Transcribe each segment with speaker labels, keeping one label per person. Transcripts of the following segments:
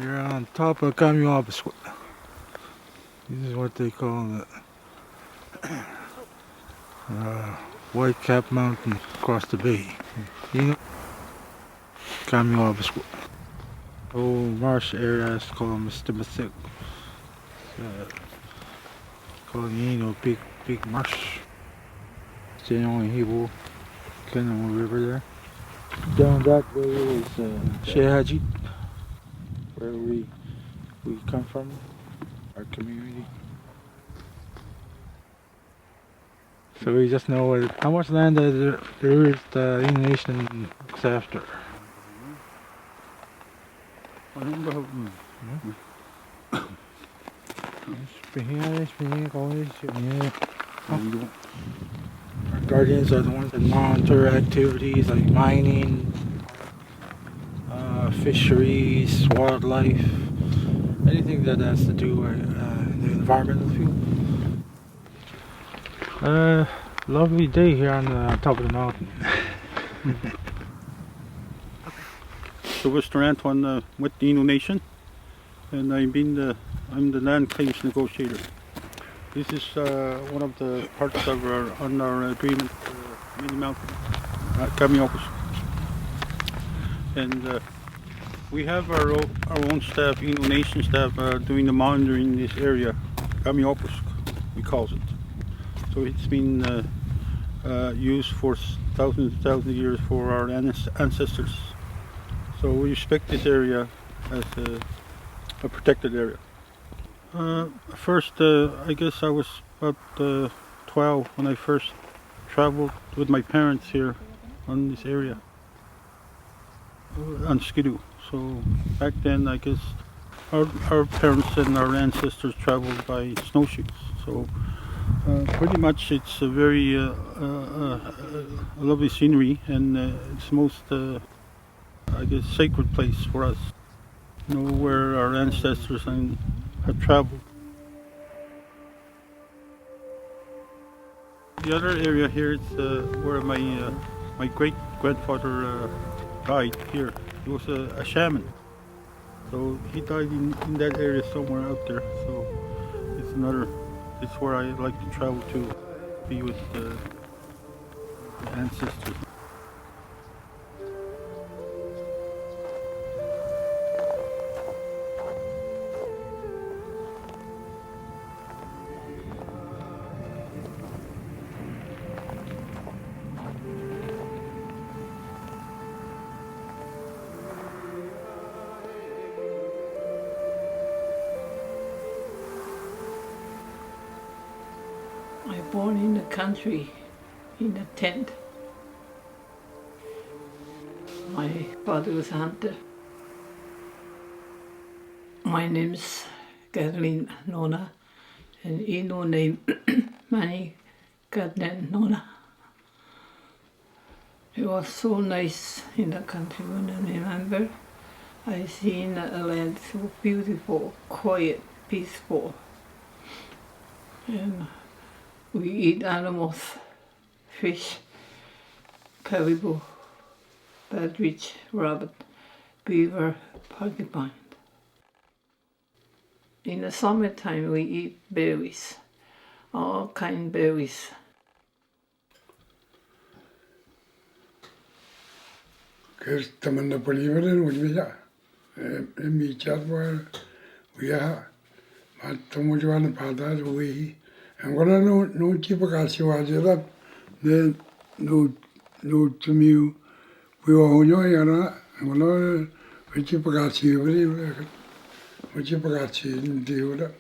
Speaker 1: You're on top of Kamyabaswa. This is what they call the White Cap Mountain across the bay. You know, Kamyabaswa. Oh, marsh area is called Mr. Masik. Called big marsh. Genuine Hebrew, Kenyan River there. Down that way is Shehajit, where we come from, our community. So we just know how much land there is the Innu Nation looks after. Our guardians are the ones that monitor activities like mining, fisheries, wildlife, anything that has to do with the environmental field. Lovely day here on the top of the mountain.
Speaker 2: So Mr. Antoine with the Innu Nation, and I'm the land claims negotiator. This is one of the parts of our agreement in the mountain, Kamyopus. And we have our own staff, Innu Nation staff, doing the monitoring in this area, Kamyopus, we call it. So it's been used for thousands of years for our ancestors. So we respect this area as a protected area. First, I guess I was about 12 when I first traveled with my parents here on this area, on Skidoo. So back then, I guess our parents and our ancestors traveled by snowshoes. So pretty much it's a very lovely scenery, and it's most, I guess, sacred place for us. You know, where our ancestors have traveled. The other area here is where my great grandfather died here. He was a shaman, so he died in that area somewhere out there. So it's where I like to travel to, be with the ancestors.
Speaker 3: born in the country, in a tent. My father was a hunter. My name's Kathleen Nona, and Innu name Mani Kathleen Nona. It was so nice in the country when I remember. I seen a land so beautiful, quiet, peaceful. And we eat animals, fish, caribou, partridge, rabbit, beaver, porcupine. In the summertime we eat berries, all kind berries.
Speaker 4: Because tamanna palivaren ulmiya, mi chatwa wiya, mat tamujuan pada wi. And when I no chipakasi wajera, then no to me, we were on your yana, and no chipakasi, which chipakasi in the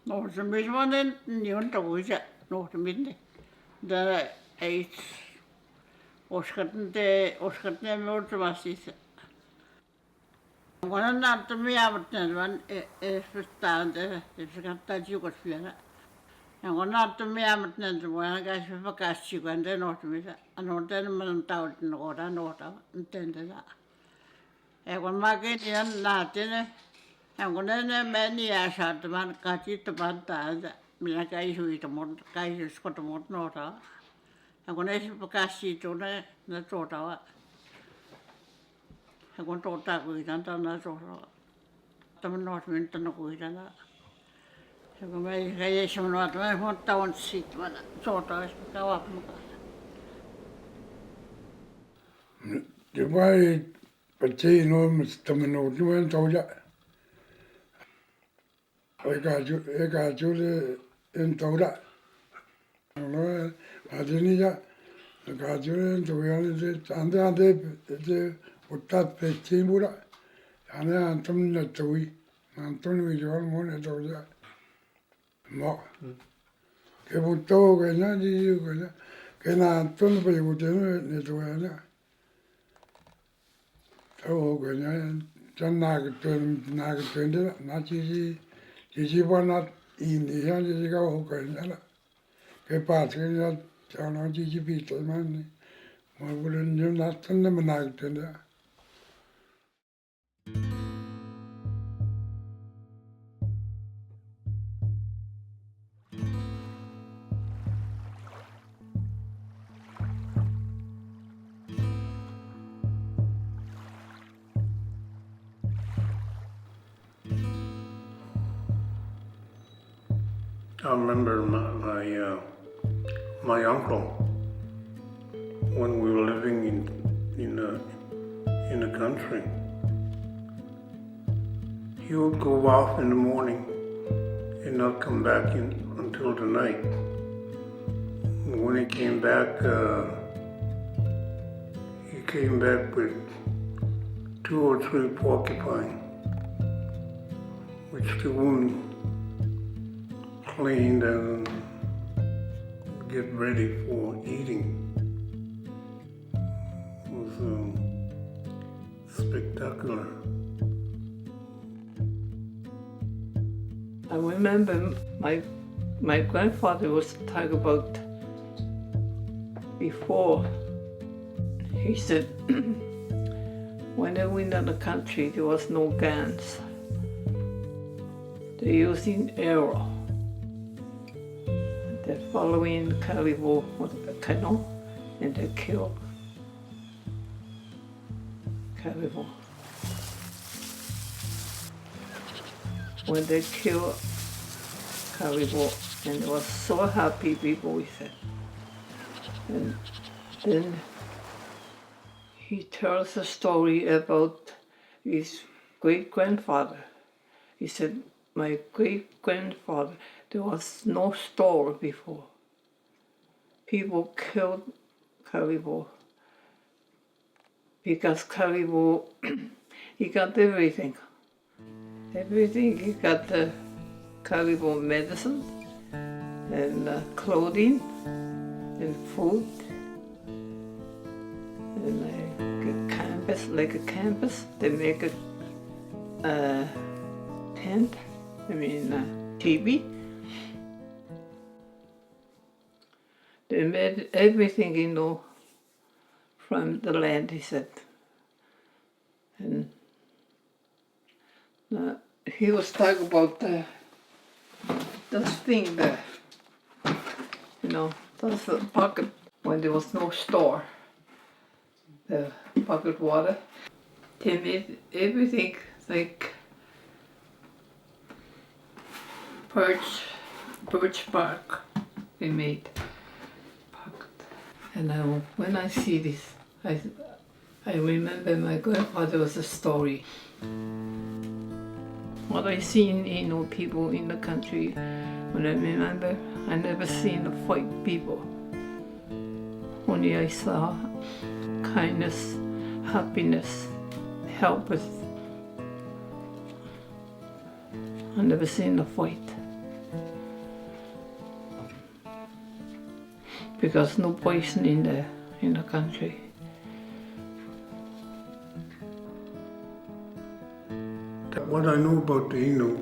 Speaker 5: Nog som vi var den nyon tawja nog som vi där är oskatten med ultimasis.วันนั้นจะไม่อาบน้ำวันสุดท้ายเด็กกันตาจิ๋วก็เสียละอย่างวันนั้นจะไม่อาบน้ำวันก็จะไปกัสจิ๋วกันเดินออกไปซะอันนั้นมันตาวน์โอดานโอดาอันเต็นเดละวันมาเกิดยันนาเจเนวันนั้นแม่นี่อาชาตมันกัดจิตบันตาจ้ะมีอะไรช่วยทั้งหมดใครช่วยสกัดหมดโนดาวันนั้นไปกัสจิ๋วเนี่ยนั่นโจทย์ว่าคนโตตาคุยกันตอนนั้นโจทย์ตอนนั้นมันตอนคุยกันละก็ไม่ใครจะชมว่าไม่พอตอนสิทธิ์มันโจทย์ก็ว่ามันก็
Speaker 4: เดี๋ยวไปปัจจัยโน้มตมันโน้ตมันโตจะเอกาจุดเอ็นโตละแล้วอาทิตย์นี้จะเอกาจุดเอ็นโตอย่างนี้อันเดียวจะอุตตะเป็นชิบุระอันนี้อันตุนนัดตุยอันตุนวิจารณ์มันโตจะหมอเก็บโตกันนะดีกันนะแค่นั้นตุนไปอยู่ที่นี่ในตัวนี้โตกันนะจันนักตุนเดียวนัดจีบ้านนัดอินเดียจีก็โอกันนะแค่ปัจจุบันนัดจานนัดจีพิจารณาเนี่ยมาบุรุษยุนัดตุนมันนักตุนเดียว
Speaker 6: I remember my uncle when we were living in the country. He would go off in the morning and not come back in until the night. When he came back with 2 or 3 porcupine, which the woman cleaned and get ready for eating. It was spectacular.
Speaker 3: I remember my grandfather was talking about before. He said when they went in the country there was no guns. They're using arrow. They're following caribou with a canoe and they kill caribou. When they kill caribou, and they were so happy, people, we said. And then he tells a story about his great-grandfather. He said, my great-grandfather, there was no store before. People killed caribou because caribou, he got everything. Everything. He got the caribou medicine and clothing and food and like a canvas. They make a tent. TV. They made everything, from the land, he said. And he was talking about this thing there, that's the pocket when there was no store, the pocket water. They made everything like birch bark. They made pocket. And when I see this, I remember my grandfather's story. What I seen, people in the country, when I remember, I never seen the fight people. Only I saw kindness, happiness, help with. I never seen the fight. Because no poison in the country.
Speaker 6: What I know about the Innu,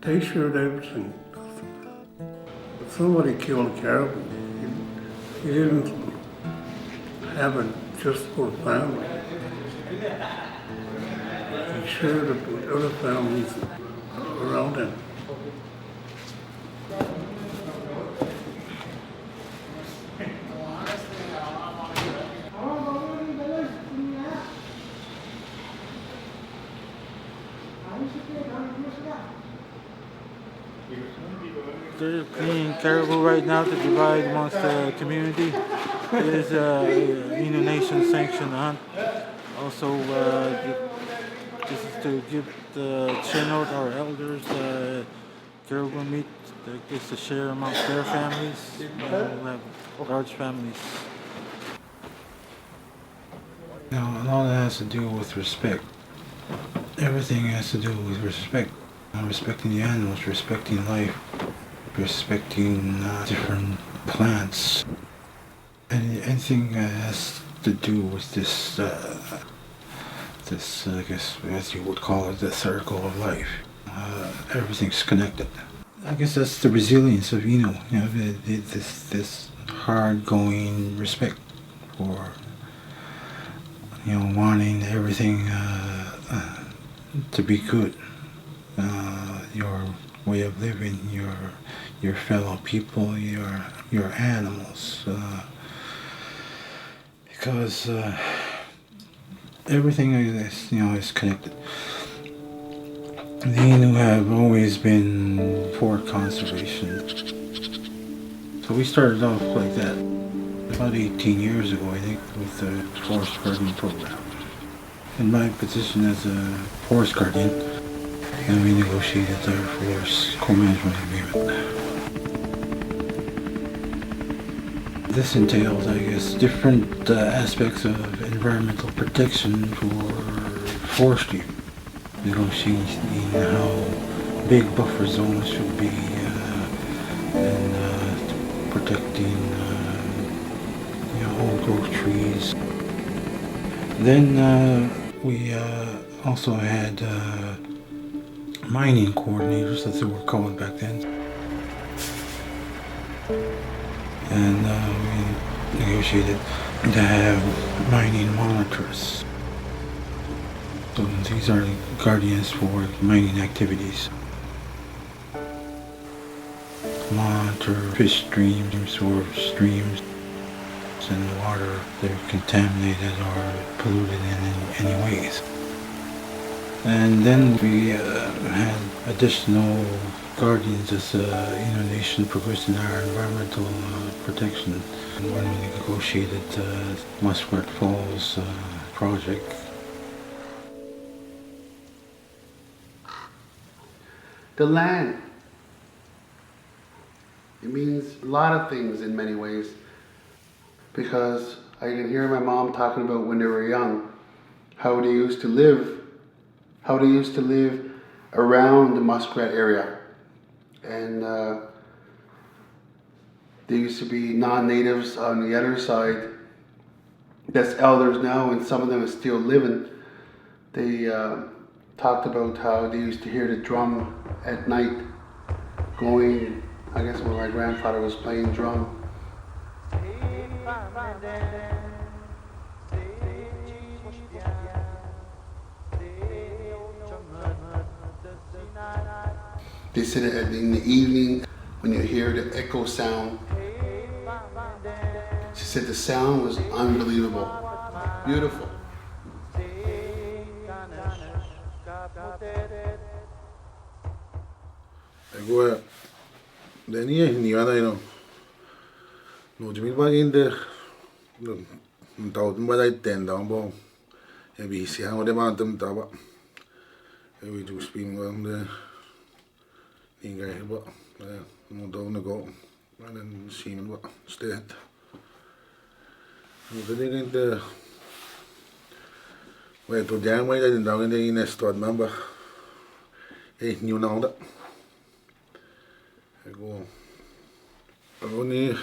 Speaker 6: they shared everything. If somebody killed a caribou, he didn't have it just for family. He shared it with other families around him.
Speaker 1: They're cleaning caribou right now to divide amongst the community. It is Innu Nation sanctioned hunt. Also, this is to give the Chinook, our elders, caribou meat that gets to share amongst their families. We have large families. Now, and all that has to do with respect. Everything has to do with respect. Respecting the animals, respecting life, respecting different plants. Anything that has to do with this, I guess, as you would call it, the circle of life. Everything's connected. I guess that's the resilience of Innu. This hard-going respect for, wanting everything to be good. Your way of living, your fellow people, your animals, because everything is connected. The Innu have always been for conservation, so we started off like that about 18 years ago, I think, with the forest guardian program. In my position as a forest guardian, and we negotiated our forest co-management agreement. This entails, I guess, different aspects of environmental protection for forestry. Negotiating how big buffer zones should be, and protecting old growth trees. Then we also had mining coordinators, as they were called back then. And we negotiated to have mining monitors. So these are guardians for mining activities. Monitor fish streams or streams and water that are contaminated or polluted in any ways. And then we had additional guardians as Innu Nation progressed in our environmental protection when we negotiated the Churchill Falls Project.
Speaker 7: The land. It means a lot of things in many ways. because I can hear my mom talking about when they were young, how they used to live around the muskrat area. And there used to be non-natives on the other side that's elders now, and some of them are still living. They talked about how they used to hear the drum at night going, I guess when my grandfather was playing drum. They said that in the evening when you hear the echo sound, she said the sound was unbelievable, beautiful.
Speaker 8: Agora, Dani ni ana ino. No jimi ba inde no tao tum ba dai ten da bo. E bi si hang de ma tum ta ba. E we do spin on the inga ba. No do no go. And then see me ba stead. No de inde we to jang mai da da inde in stad number. E new now da. Ego ni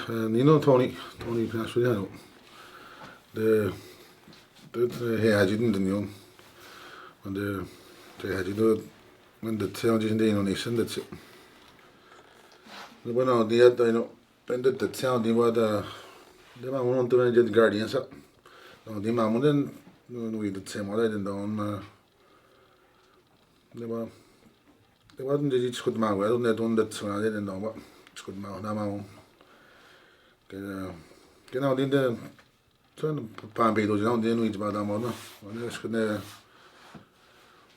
Speaker 8: no Tony Pastoriano. The he had didn't know when they had you when the town in the Innu Nation, that's it. The one out there, I know, and the town they were the man to get guardians up. No, the man then we did same what I didn't know. Det var den det skulle man väl det under det så det den då skulle man när man genau det så på en bild och det nu inte bara där man och det skulle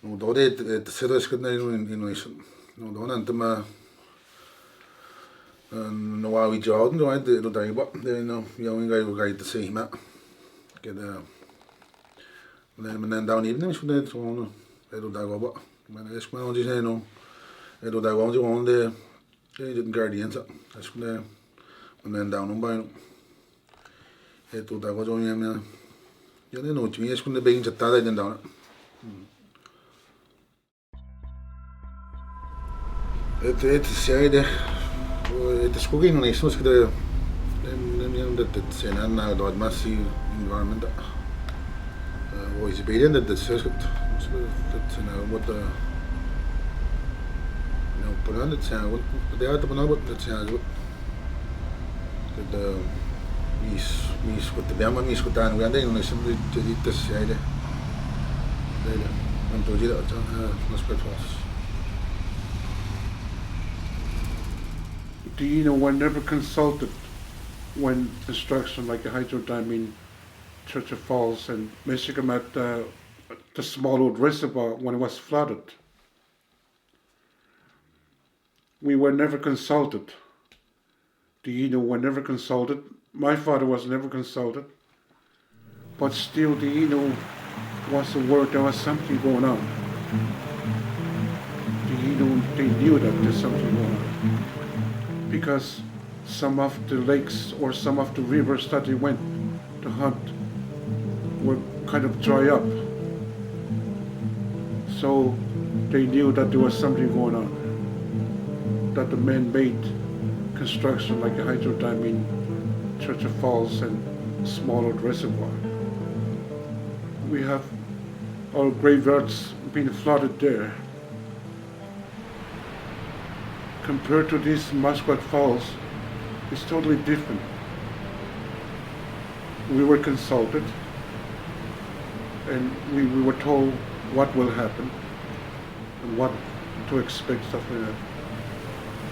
Speaker 8: nog då det så det skulle Innu Nation nog då inte med no var vi jorden då inte då där bara det nu jag inga inte se med det men down even skulle det så det då där bara men det skulle man inte säga e do da gonzi onde e de guardians acho que não dá um banho e do da gonzi onde já nem noite acho que bem já tá daí dentro это сяде это сколько Innu Nation ska det det sen en då massiv environment och is beden det så ska det sen vad på den det sen det är på något det sen det mis skulle det vara mis skulle ta en gång Innu Nation det sяде det man då det så ska det.
Speaker 6: Do you know we're never consulted when construction like a hydro dam in Churchill Falls and Michigan at the small old reservoir when it was flooded? We were never consulted. Do you know we're never consulted? My father was never consulted. But still, do you know was the word there was something going on? Do you know they knew that there's something going on? Because some of the lakes or some of the rivers that they went to hunt were kind of dry up. So they knew that there was something going on. That the man-made construction like a hydro dam in Churchill Falls and small old reservoir. We have our graveyards being flooded there. Compared to these Muskrat Falls, it's totally different. We were consulted and we were told what will happen and what to expect, stuff like that.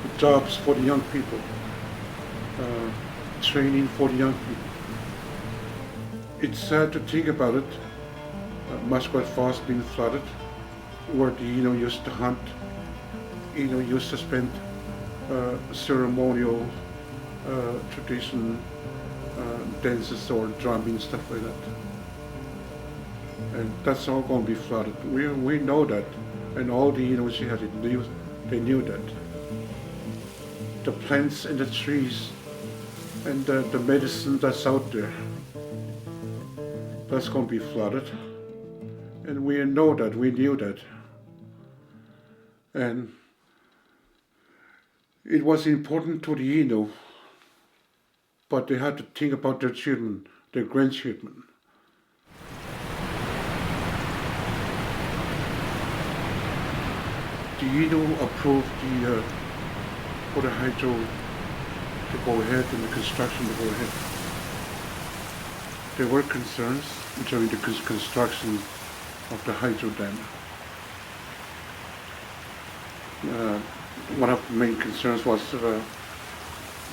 Speaker 6: The jobs for the young people, training for the young people. It's sad to think about it. Muskrat Falls being flooded, where the used to hunt, used to spend ceremonial tradition dances or drumming, stuff like that. And that's all going to be flooded. We know that, and all the they knew that. The plants and the trees And the medicine that's out there, that's going to be flooded. And we knew that. And it was important to the Innu, but they had to think about their children, their grandchildren. The Innu approved for the hydro to go ahead and the construction to go ahead. There were concerns during the construction of the hydro dam. One of the main concerns was,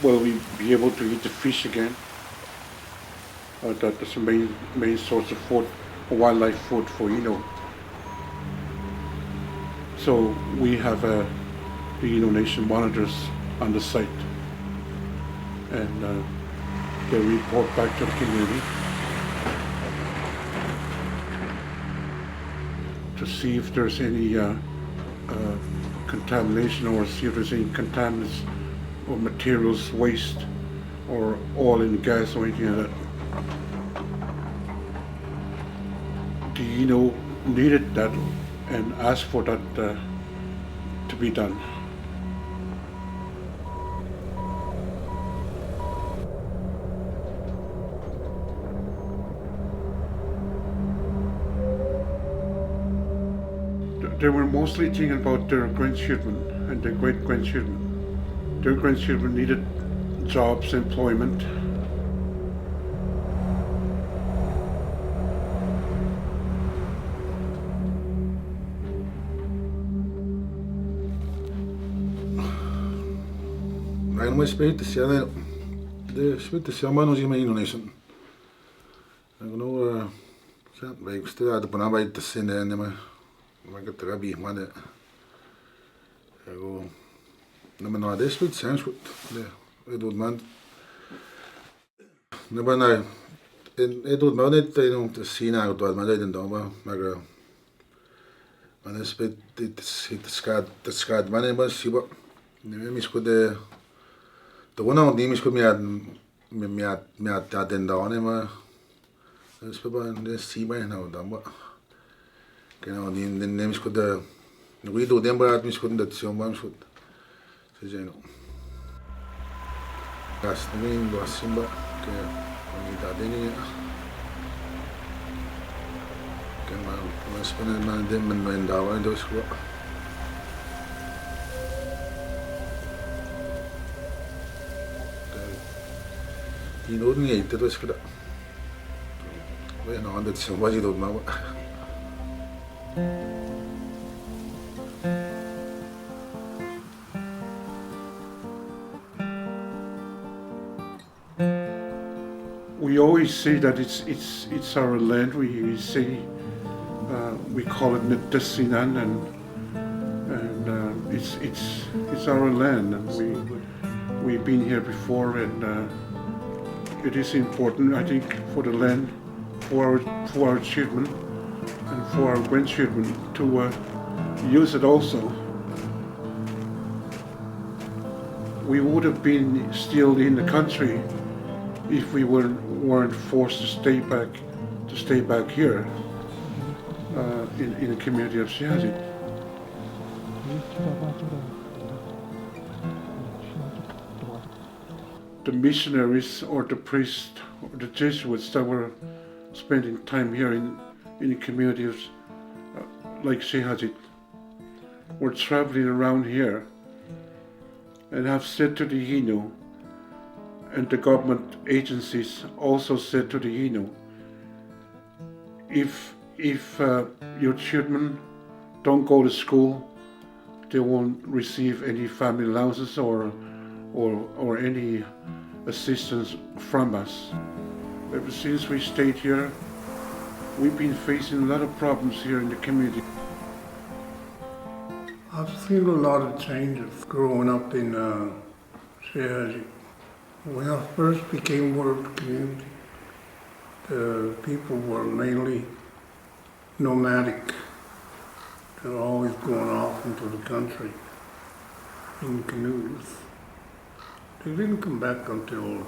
Speaker 6: will we be able to eat the fish again? That's the main source of food, wildlife food for Innu. So we have the Innu Nation monitors on the site, and they report back to the community to see if there's any contamination, or see if there's any contaminants or materials, waste, or oil and gas or anything like that. The Innu needed that and asked for that to be done. They were mostly thinking about their grandchildren and their great-grandchildren. Their grandchildren needed jobs, employment.
Speaker 8: Näin mä spiritti siellä, det spiritti siellä mainosi me Innu Nation. Ja kun sieltä veikkosti lähtö panna väittää sinne, niin mä katsoin läpi ihmane. Ja kun mä det spiritti sen skut. Det tuut mä ne panna ei tuut mä nyt ei no siinä kun tuot mä tein tuolla mä ne spiritti skat mä ne mä siva. Niin mä skut Tuona on niin missä mä täten daane mä speba ne sibai na damba. Kena on niin missä kuda no viidu temperat missä kuda se on vaan sut. Se jeno. Kas niin duasimba ke on täteni. Mä spenen mä demmen mä dawa doskua. Innu ni inte då skulle. Vad är något det som var ju då man.
Speaker 6: We always say that it's our land. We say we call it Nitassinan, and it's our land, and we've been here before, and it is important, I think, for the land, for our children, and for our grandchildren to use it also. We would have been still in the country if we weren't forced to stay back here in the community of Asserting. The missionaries or the priests or the Jesuits that were spending time here in the community of like Asserting were traveling around here and have said to the Innu, and the government agencies also said to the Innu, if your children don't go to school, they won't receive any family allowances or any assistance from us. Ever since we stayed here, we've been facing a lot of problems here in the community.
Speaker 4: I've seen a lot of changes growing up in Asserting. When I first became World Community, the people were mainly nomadic. They were always going off into the country in canoes. They didn't come back until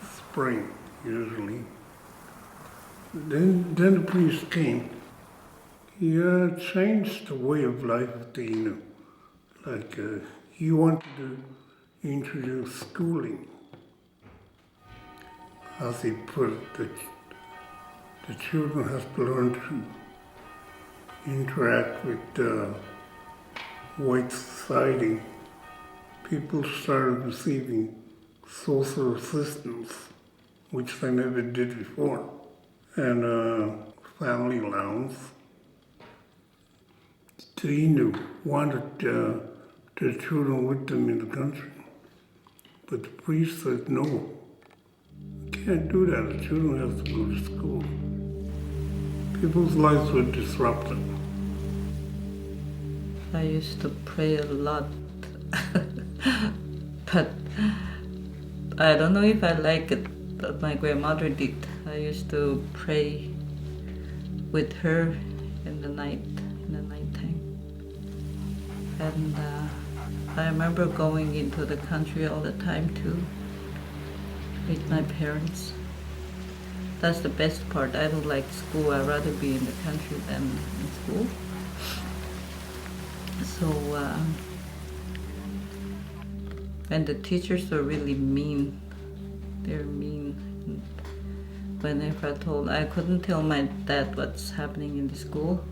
Speaker 6: spring, usually. Then the priest came. He changed the way of life of the Innu. Like he wanted to introduce schooling. As he put it, the children have to learn to interact with white society. People started receiving social assistance, which they never did before, and family allowance. The Innu wanted their children with them in the country, but the priest said, no, you can't do that. The children have to go to school. People's lives were disrupted.
Speaker 9: I used to pray a lot, but I don't know if I like it, but my grandmother did. I used to pray with her in the nighttime. And I remember going into the country all the time too, with my parents. That's the best part. I don't like school. I'd rather be in the country than in school. So, and the teachers are really mean. They're mean. Whenever I couldn't tell my dad what's happening in the school.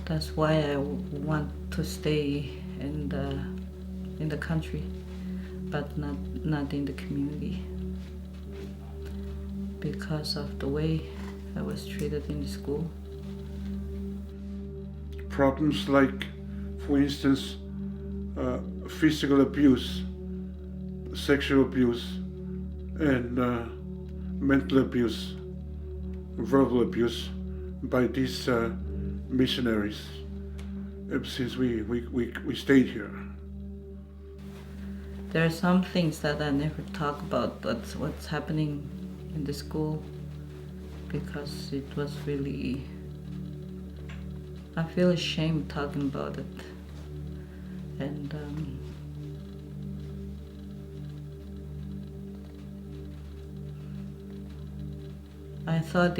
Speaker 9: That's why I want to stay in the country, but not in the community, because of the way I was treated in the school.
Speaker 6: Problems like, for instance, physical abuse, sexual abuse, and mental abuse, verbal abuse by these missionaries since we stayed here.
Speaker 9: There are some things that I never talk about, that's what's happening in the school, because it was really, I feel ashamed talking about it. And I thought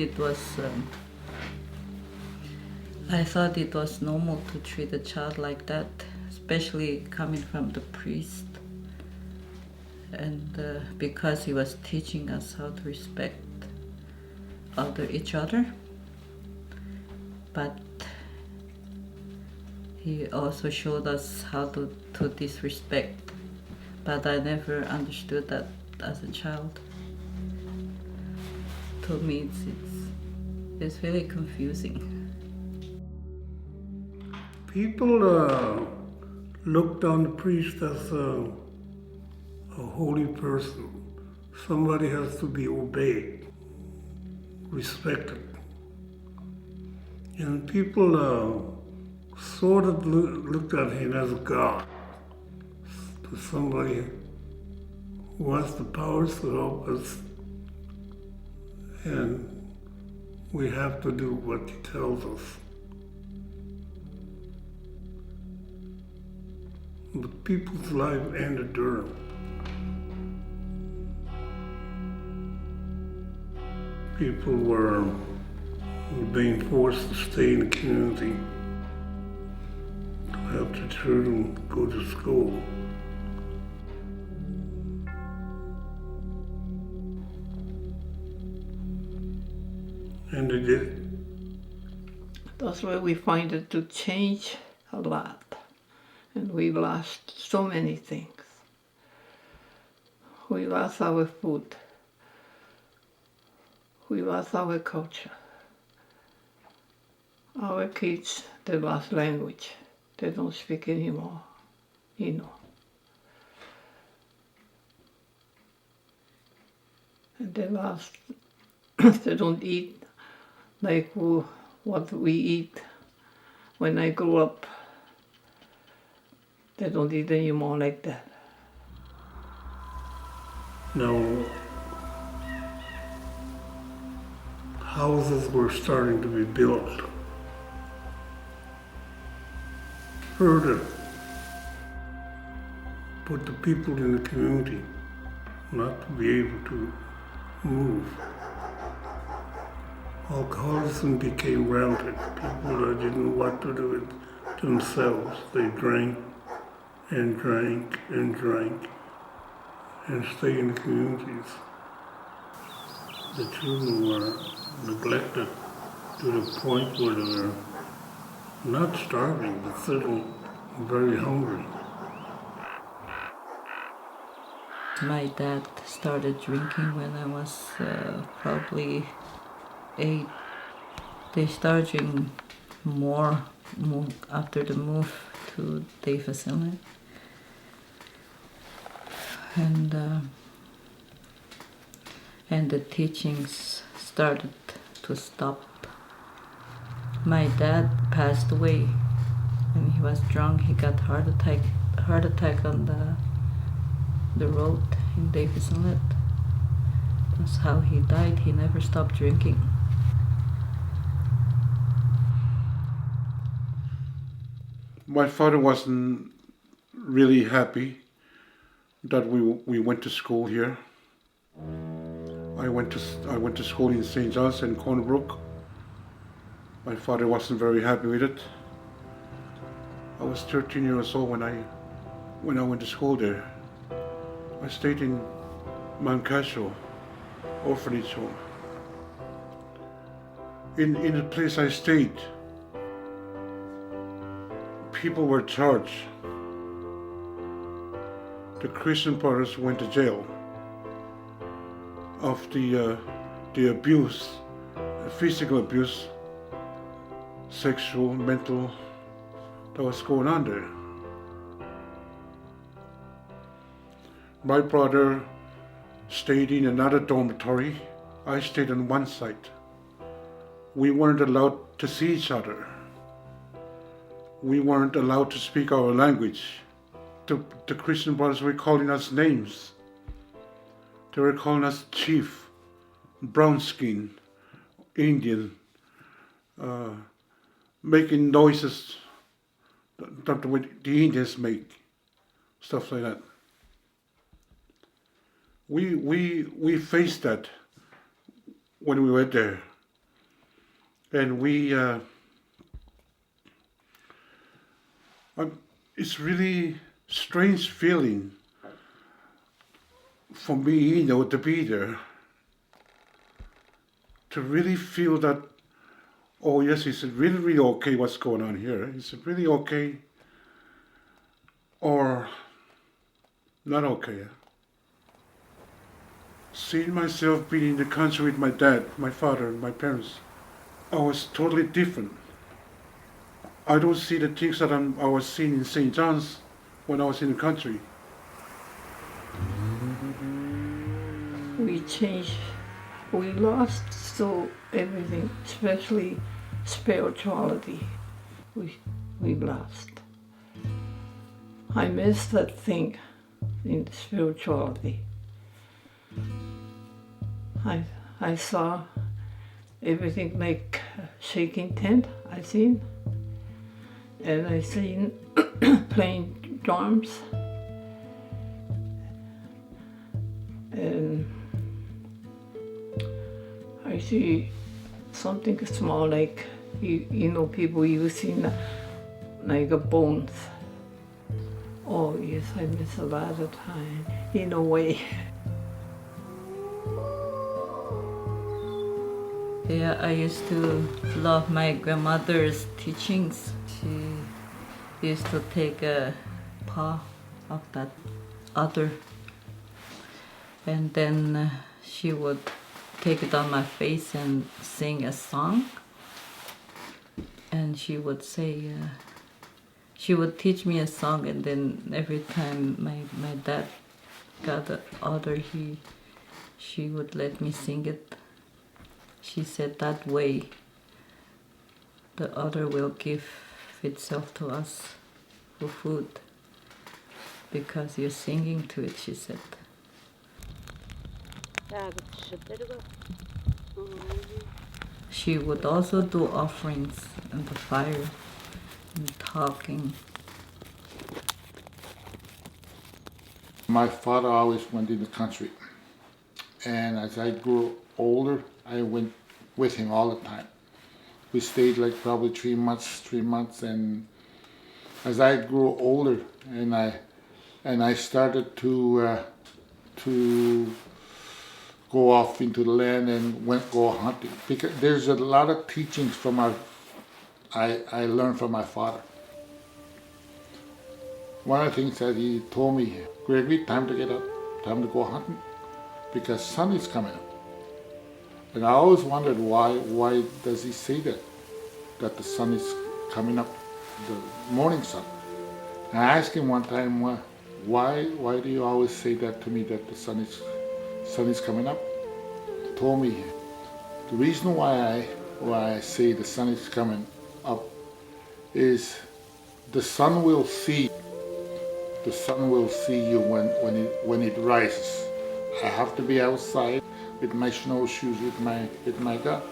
Speaker 9: it was normal to treat a child like that, especially coming from the priest. And because he was teaching us how to respect each other. But he also showed us how to disrespect. But I never understood that as a child. To me, it's really confusing.
Speaker 6: People looked on the priest as a holy person. Somebody has to be obeyed, respected. And people sort of looked at him as a god, to somebody who has the powers to help us, and we have to do what he tells us. But people's life ended there. People were being forced to stay in the community, to have their children go to school. And they did.
Speaker 3: That's why we find it to change a lot. And we lost so many things. We lost our food. We lost our culture. Our kids, they lost language. They don't speak anymore, And they lost, they don't eat like what we eat. When I grew up, they don't eat anymore like that.
Speaker 6: Now, houses were starting to be built. Further, put the people in the community not to be able to move. Alcoholism became rampant. People that didn't want to do it themselves. They drank and drank and drank and stayed in the communities. The children were neglected to the point where they were not starving, but certainly very hungry.
Speaker 9: My dad started drinking when I was probably 8. They started drinking more after the move to Nitassinan. And the teachings started to stop. My dad passed away when he was drunk. He got heart attack on the road in Nitassinan. That's how he died. He never stopped drinking.
Speaker 6: My father wasn't really happy that we went to school here. I went to school in St. John's and Cornerbrook. My father wasn't very happy with it. I was 13 years old when I went to school there. I stayed in Mount Casual orphanage home. In the place I stayed, people were charged. The Christian brothers went to jail of the abuse, physical abuse, sexual, mental, that was going on there. My brother stayed in another dormitory. I stayed on one side. We weren't allowed to see each other. We weren't allowed to speak our language. The Christian brothers were calling us names. They were calling us chief, brown skin, Indian, making noises that the Indians make, stuff like that. We faced that when we were there, and it's really strange feeling for me, to be there, to really feel that, oh yes, is it really, really okay what's going on here? Is it really okay or not okay? Seeing myself being in the country with my dad, my father, and my parents, I was totally different. I don't see the things that I was seeing in St. John's when I was in the country.
Speaker 3: We changed, we lost so everything, especially spirituality. We lost. I miss that thing in spirituality. I saw everything like shaking tent, I seen. And I seen playing drums. And I see something small like, people using like a bones. Oh yes, I miss a lot of time, in a way.
Speaker 9: Yeah, I used to love my grandmother's teachings. She used to take a paw of that other, and then she would take it on my face and sing a song. And she would say, she would teach me a song, and then every time my dad got the other, she would let me sing it. She said that way the other will give itself to us for food because you're singing to it, she said. She would also do offerings in the fire and talking.
Speaker 8: My father always went in the country.
Speaker 6: And as I grew older, I went with him all the time. We stayed like probably 3 months, and as I grew older and I started to go off into the land and go hunting, because there's a lot of teachings from I learned from my father. One of the things that he told me, Gregory, time to get up, time to go hunting, because sun is coming up. And I always wondered why does he say that the sun is coming up, the morning sun. And I asked him one time, why do you always say that to me, that the sun is coming up? He told me the reason why I say the sun is coming up is the sun will see you when it rises. I have to be outside with my snowshoes, with my gun.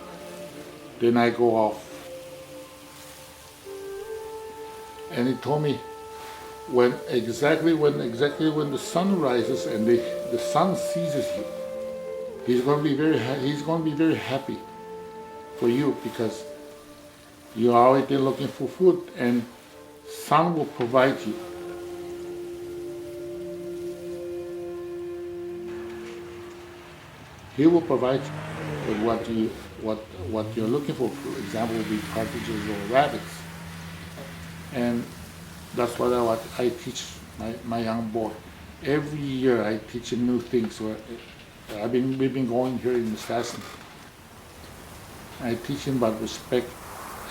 Speaker 6: Then I go off. And he told me when exactly when the sun rises and the sun seizes you, he's going to be very happy for you, because you're already looking for food, and sun will provide you. He will provide you with what you're looking for. For example, would be partridges or rabbits, and that's what I teach my young boy. Every year I teach him new things. So we've been going here in Nitassinan. I teach him about respect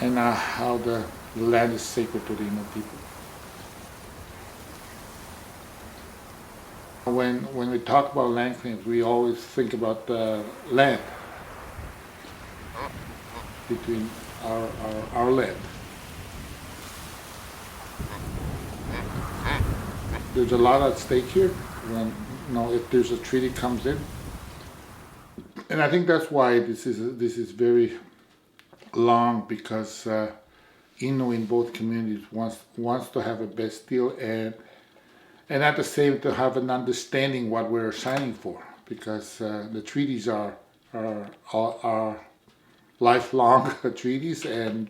Speaker 6: and how the land is sacred to the Innu people. When we talk about land claims, we always think about the land between our land. There's a lot at stake here when, if there's a treaty comes in. And I think that's why this is very long, because Innu in both communities wants to have a best deal, and at the same to have an understanding what we're signing for, because the treaties are lifelong treaties, and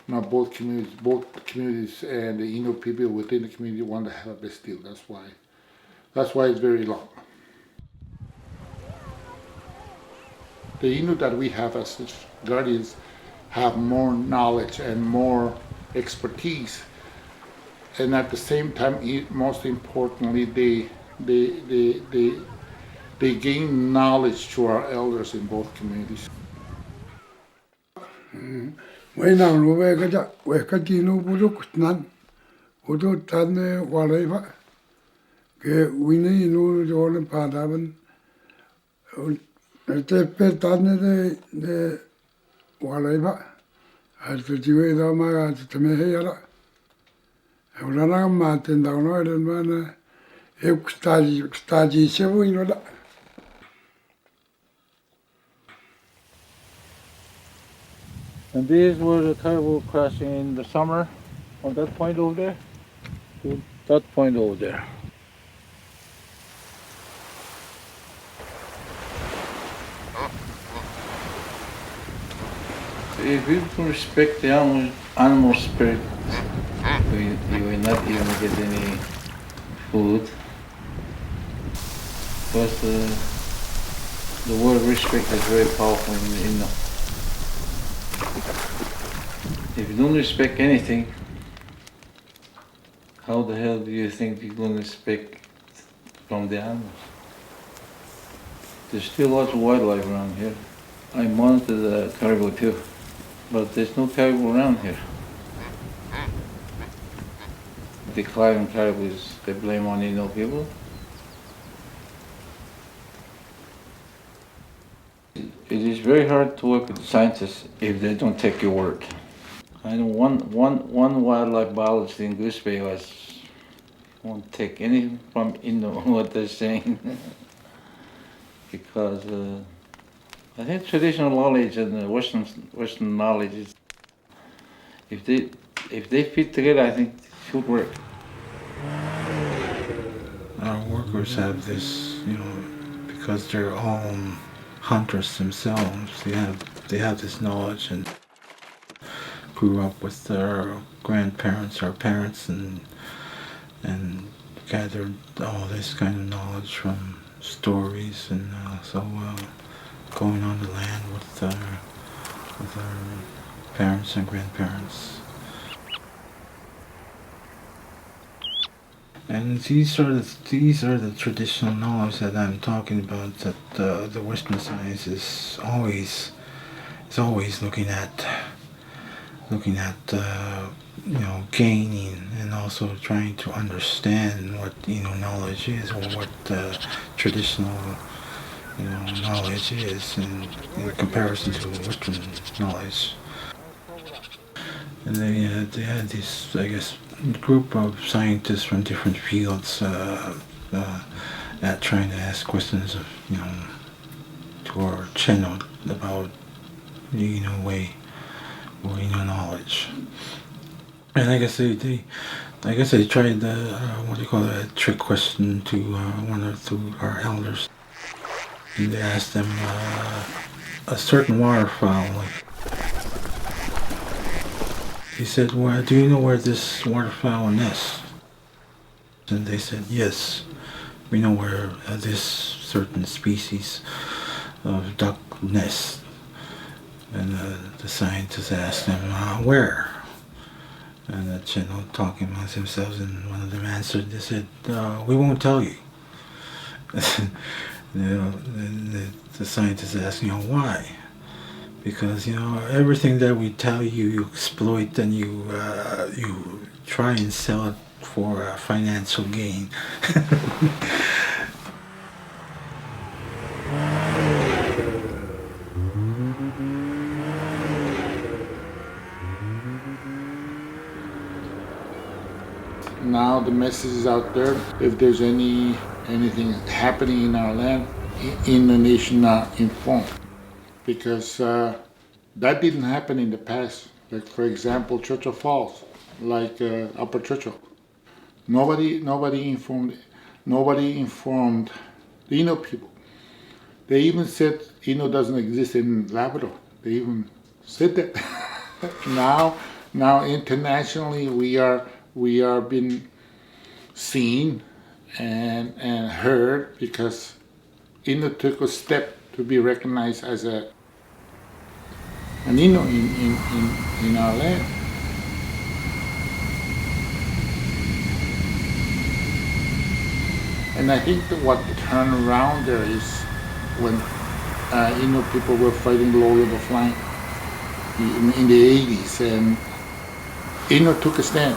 Speaker 6: both communities and the Innu people within the community want to have a best deal. That's why it's very long. The Innu that we have as guardians have more knowledge and more expertise, and at the same time, most importantly, they gain knowledge through our elders in both communities.
Speaker 4: When I'm away, we can do no book none. We don't turn whatever. We need no joy and pardon. The pet done the whatever. As the Jew is my to me here. I was not Martin down and man. If study so you know that.
Speaker 2: And these were the caribou crossing in the summer on that point over there to that point over there. If you don't respect the animal spirit, you will not even get any food. Because the word respect is very powerful in Innu. If you don't respect anything, how the hell do you think you're going to respect from the animals? There's still lots of wildlife around here. I monitor the caribou too, but there's no caribou around here. Decline in caribou, they blame on Innu people. It is very hard to work with scientists if they don't take your word. I know one wildlife biologist in Goose Bay won't take anything from Innu what they're saying because I think traditional knowledge and the Western knowledge is if they fit together, I think it should work.
Speaker 1: Our workers have this, because they're all hunters themselves. They have this knowledge and grew up with their grandparents or parents and gathered all this kind of knowledge from stories and going on the land with our parents and grandparents. And these are the traditional knowledge that I'm talking about, that the Western science is always looking at gaining and also trying to understand what knowledge is, or what traditional knowledge is in comparison to Western knowledge. And they had this, I guess, group of scientists from different fields at trying to ask questions of to our channel about way or knowledge. And I guess they tried a trick question to one or two our elders. And they asked them a certain waterfowl. He said, "Well, do you know where this waterfowl nests?" And they said, "Yes, we know where this certain species of duck nests." And the scientists asked them, "Where?" And the channel talking amongst themselves, and one of them answered. They said, "We won't tell you." The scientists asked, "Why?" Because everything that we tell you, you exploit, and you try and sell it for financial gain.
Speaker 10: Now the message is out there. If there's anything happening in our land, Innu Nation are informed. Because that didn't happen in the past. Like, for example, Churchill Falls, like Upper Churchill. Nobody informed the Innu people. They even said Innu doesn't exist in Labrador. They even said that. now internationally we are being seen and heard, because Innu took a step to be recognized as an Innu in our land. And I think that what turned around there is when Innu people were fighting low-level flying in the 80s, and Innu took a stand.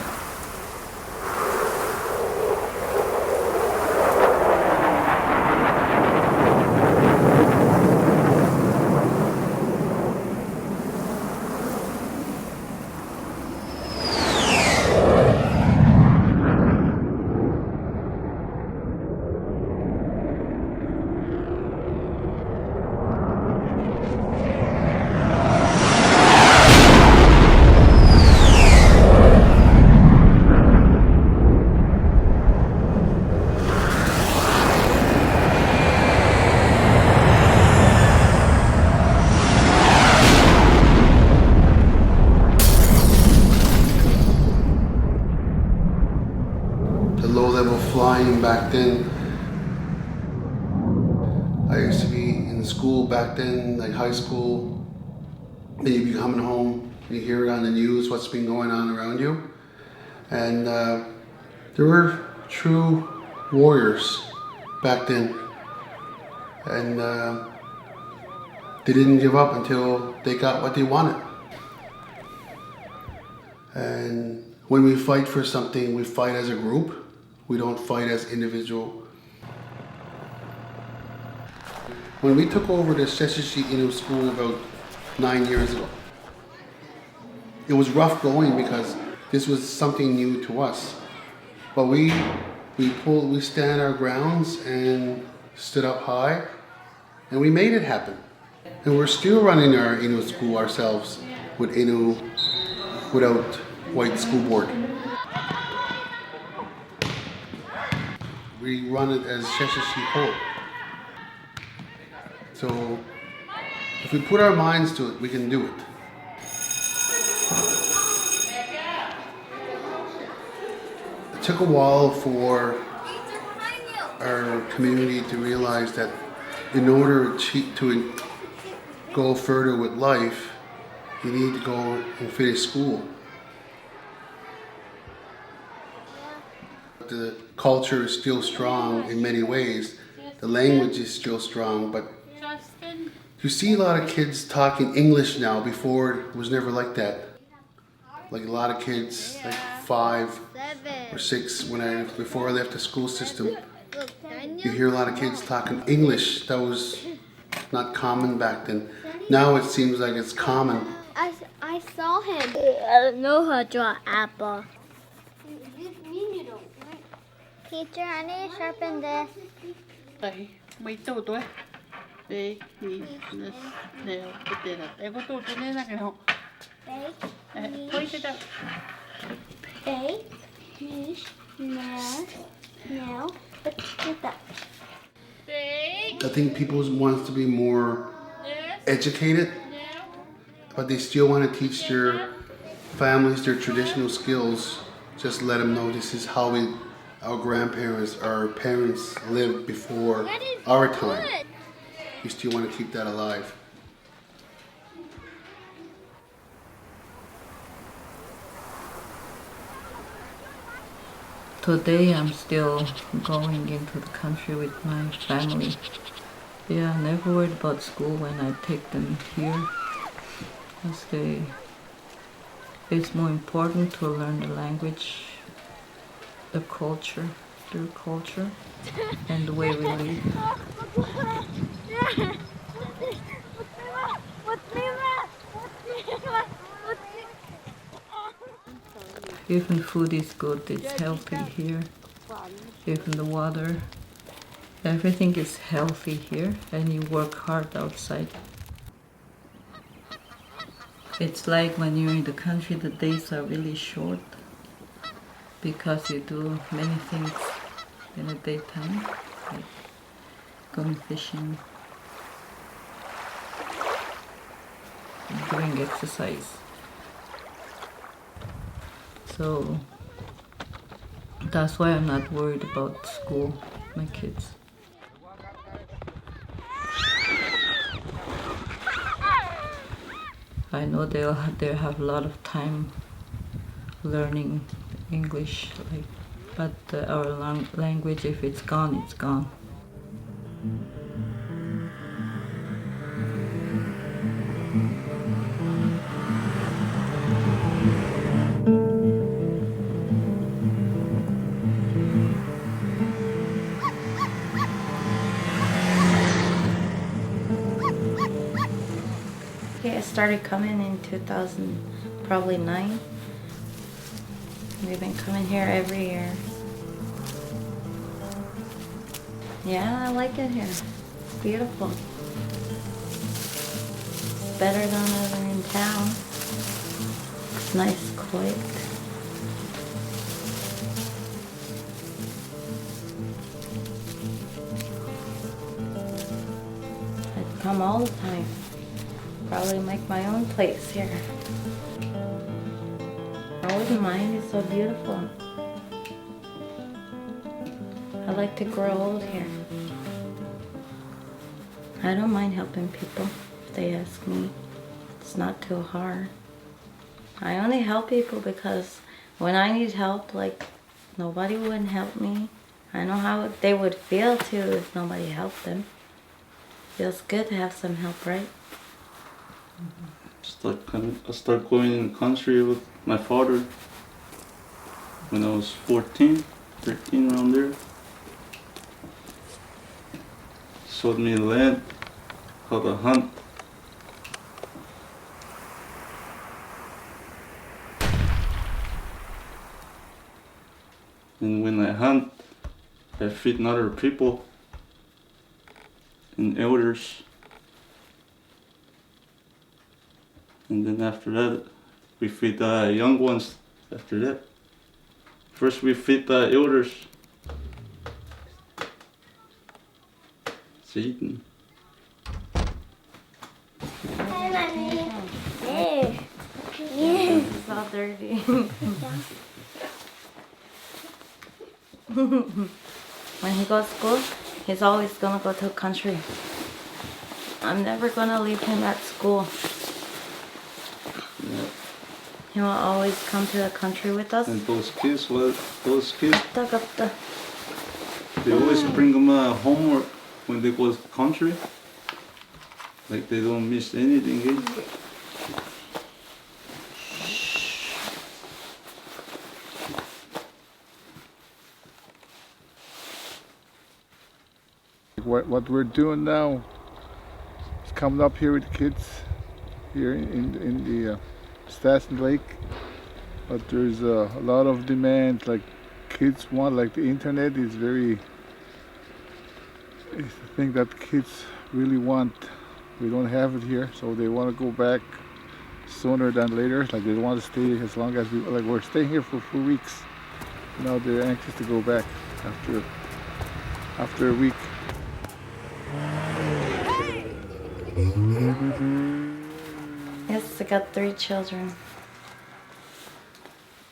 Speaker 7: Low-level flying back then. I used to be in school back then, like high school. Then you'd be coming home, you hear it on the news, what's been going on around you. And there were true warriors back then. And they didn't give up until they got what they wanted. And when we fight for something, we fight as a group. We don't fight as individual. When we took over the Sheshashi Innu school about 9 years ago, it was rough going because this was something new to us. But we stand our grounds and stood up high, and we made it happen. And we're still running our Innu school ourselves with Innu without white school board. We run it as Sheshashi Ho. So if we put our minds to it, we can do it. It took a while for our community to realize that in order to go further with life, you need to go and finish school. The culture is still strong in many ways. The language is still strong, but you see a lot of kids talking English now. Before it was never like that. Like a lot of kids, like 5 or 6, before I left the school system, you hear a lot of kids talking English. That was not common back then. Now it seems like it's common.
Speaker 11: I saw him. I don't know how to draw apple. Teacher, I need to sharpen this.
Speaker 5: Đây, mấy tụ tôi. Đây, thì đều tiền là em có tụ tôi nên là cái học.
Speaker 11: Bake,
Speaker 5: Quay cái đó.
Speaker 11: bake, niche, now, but get that.
Speaker 7: I think people want to be more educated, but they still want to teach their families their traditional skills. Just let them know this is how our grandparents, our parents lived before our time. We still want to keep that alive.
Speaker 9: Today I'm still going into the country with my family. Yeah, I never worried about school when I take them here. Because it's more important to learn the language, the culture, their culture, and the way we live. Even food is good, it's healthy here. Even the water, everything is healthy here, and you work hard outside. It's like when you're in the country, the days are really short because you do many things in the daytime, like going fishing, doing exercise. So that's why I'm not worried about school, my kids. I know they'll have a lot of time learning English, but our language, if it's gone, it's gone.
Speaker 12: I started coming in 2000, probably 9. We've been coming here every year. Yeah, I like it here. It's beautiful. It's better than living in town. It's nice, quiet. I'd come all the time. Probably make my own place here. I wouldn't mind, it's so beautiful. I like to grow old here. I don't mind helping people if they ask me. It's not too hard. I only help people because when I need help, like nobody wouldn't help me. I know how they would feel too if nobody helped them. Feels good to have some help, right?
Speaker 13: I started going in the country with my father when I was 14, 13, around there. Showed me the land, how to hunt. And when I hunt, I feed other people and elders. And then after that, we feed the young ones after that. First we feed the elders. It's eaten.
Speaker 12: dirty. When he goes to school, he's always gonna go to a country. I'm never gonna leave him at school. He will always come to the country with us.
Speaker 13: And those kids,
Speaker 12: Takapta.
Speaker 13: they always bring them homework when they go to the country. Like they don't miss anything. Eh?
Speaker 10: What we're doing now is coming up here with the kids here in the Nitassinan Lake. But there's a lot of demand, like kids want, like the internet is very, it's the thing that kids really want. We don't have it here, so they want to go back sooner than later. Like they want to stay as long as we're staying here for 4 weeks. Now they're anxious to go back after a week.
Speaker 12: Yes, I got 3 children.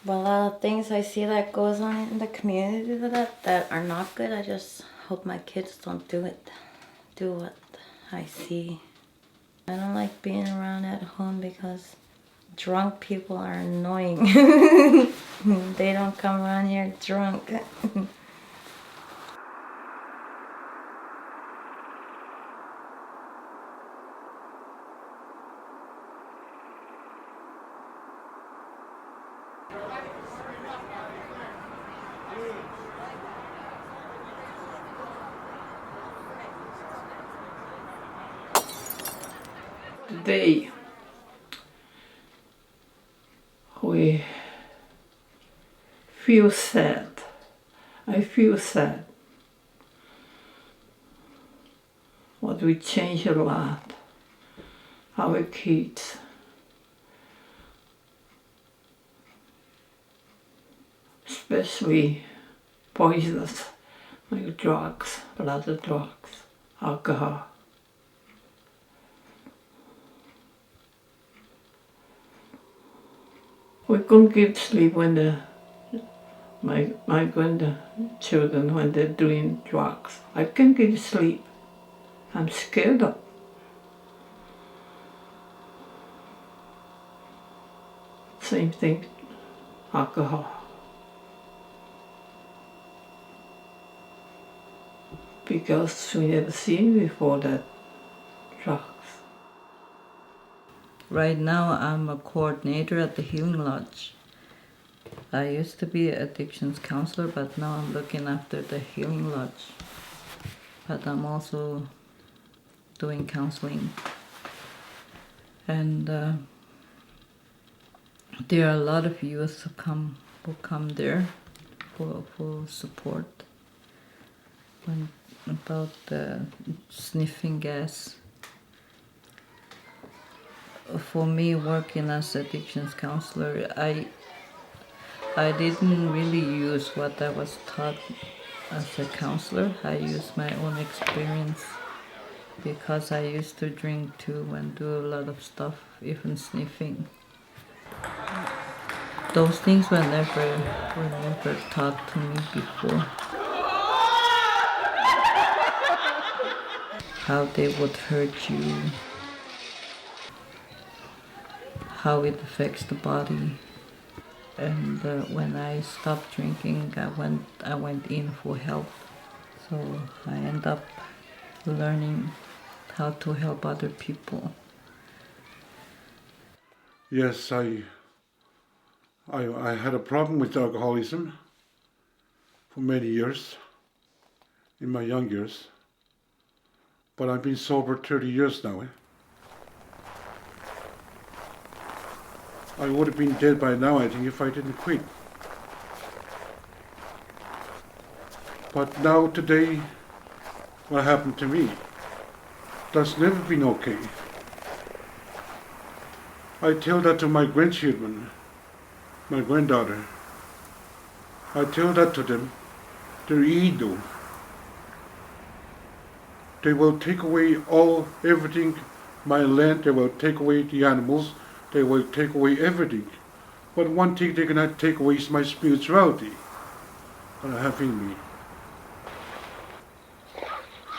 Speaker 12: But a lot of things I see that goes on in the community that are not good, I just hope my kids don't do what I see. I don't like being around at home because drunk people are annoying. They don't come around here drunk.
Speaker 3: Today, we feel sad. I feel sad. But we change a lot. Our kids. Especially poisonous, like drugs, blood drugs, alcohol. We couldn't get sleep when my grandchildren, when they're doing drugs. I can't get sleep. I'm scared of. Same thing, alcohol. Because we never seen before that drugs.
Speaker 9: Right now I'm a coordinator at the Healing Lodge. I used to be an addictions counselor, but now I'm looking after the Healing Lodge. But I'm also doing counseling. And there are a lot of youth who come there for support. About sniffing gas. For me, working as addictions counselor, I didn't really use what I was taught as a counselor. I used my own experience because I used to drink too and do a lot of stuff, even sniffing. Those things were never taught to me before. How they would hurt you, how it affects the body. And when I stopped drinking, I went in for help. So I end up learning how to help other people.
Speaker 6: Yes, I had a problem with alcoholism for many years, in my young years. But I've been sober 30 years now. I would have been dead by now, I think, if I didn't quit. But now, today, what happened to me, that's never been okay. I tell that to my grandchildren, my granddaughter. I tell that to them. They're Innu. They will take away everything, my land, they will take away the animals, they will take away everything. But one thing they cannot take away is my spirituality that I have in me.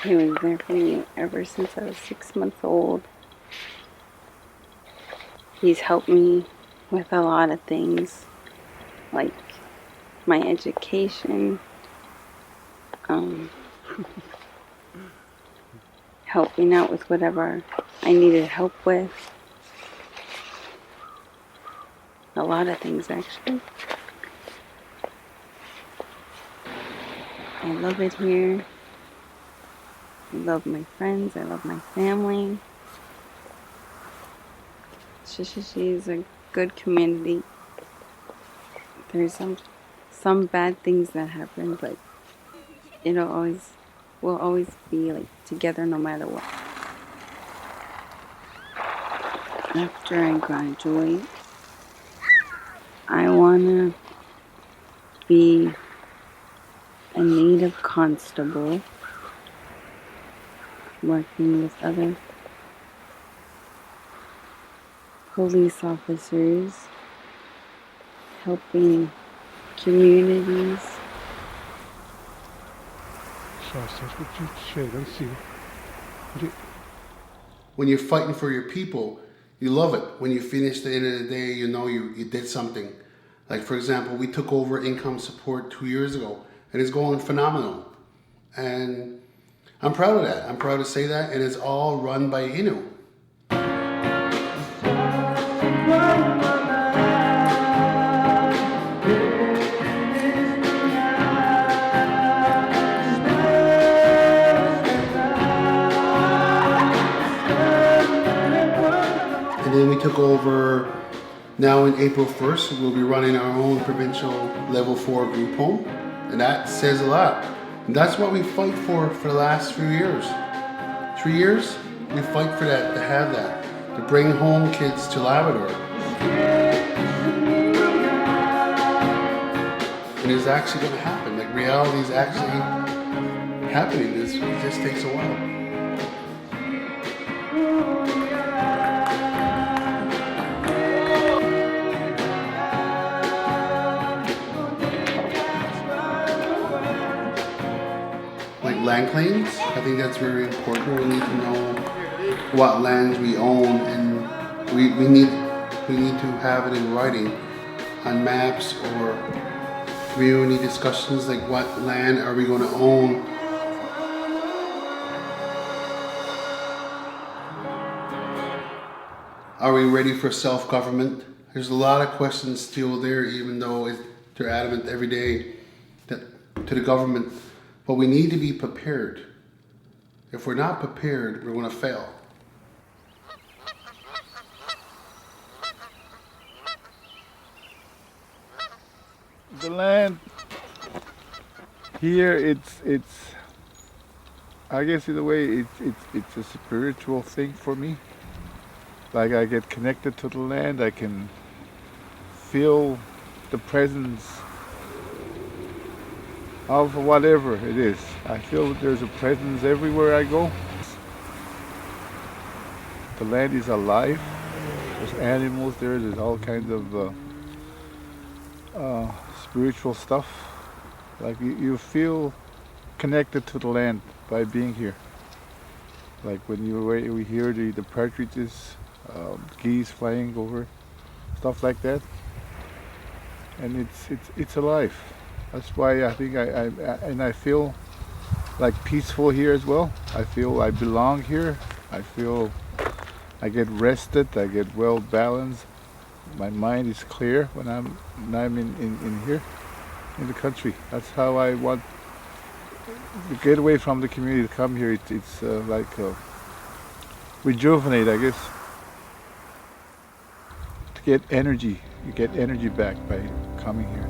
Speaker 14: He was there for me ever since I was 6 months old. He's helped me with a lot of things, like my education, helping out with whatever I needed help with. A lot of things, actually. I love it here. I love my friends. I love my family. Shishishi is a good community. There's some bad things that happen, but we'll always be like together no matter what. After I graduate, I wanna be a native constable, working with other police officers, helping communities.
Speaker 7: When you're fighting for your people, you love it. When you finish the end of the day, you know you did something. Like, for example, we took over income support 2 years ago, and it's going phenomenal. And I'm proud of that. I'm proud to say that, and it's all run by Innu. And then we took over, now in April 1st, we'll be running our own provincial level 4 group home. And that says a lot. And that's what we fight for the last few years. 3 years, we fight for that, to have that, to bring home kids to Labrador. And it's actually going to happen. Like, reality is actually happening. It just takes a while. Land claims, I think that's very important. We need to know what lands we own, and we need to have it in writing on maps or community discussions, like what land are we going to own. Are we ready for self-government? There's a lot of questions still there, even though they're adamant every day to the government. But we need to be prepared. If we're not prepared, we're going to fail.
Speaker 15: The land here, it's I guess in a way it's a spiritual thing for me. Like, I get connected to the land. I can feel the presence of whatever it is. I feel that there's a presence everywhere I go. The land is alive. There's animals there. There's all kinds of spiritual stuff. Like, you feel connected to the land by being here. Like when we hear the partridges, geese flying over, stuff like that. And it's alive. That's why I think I feel like peaceful here as well. I feel I belong here. I feel I get rested. I get well balanced. My mind is clear when I'm in here, in the country. That's how I want to get away from the community to come here. It's like rejuvenate, I guess. To get energy, you get energy back by coming here.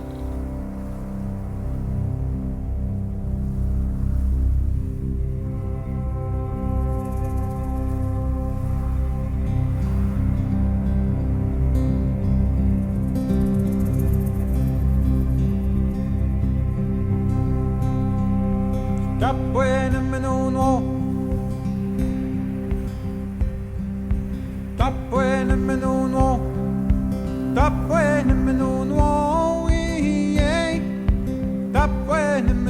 Speaker 16: Tappuene menuno, When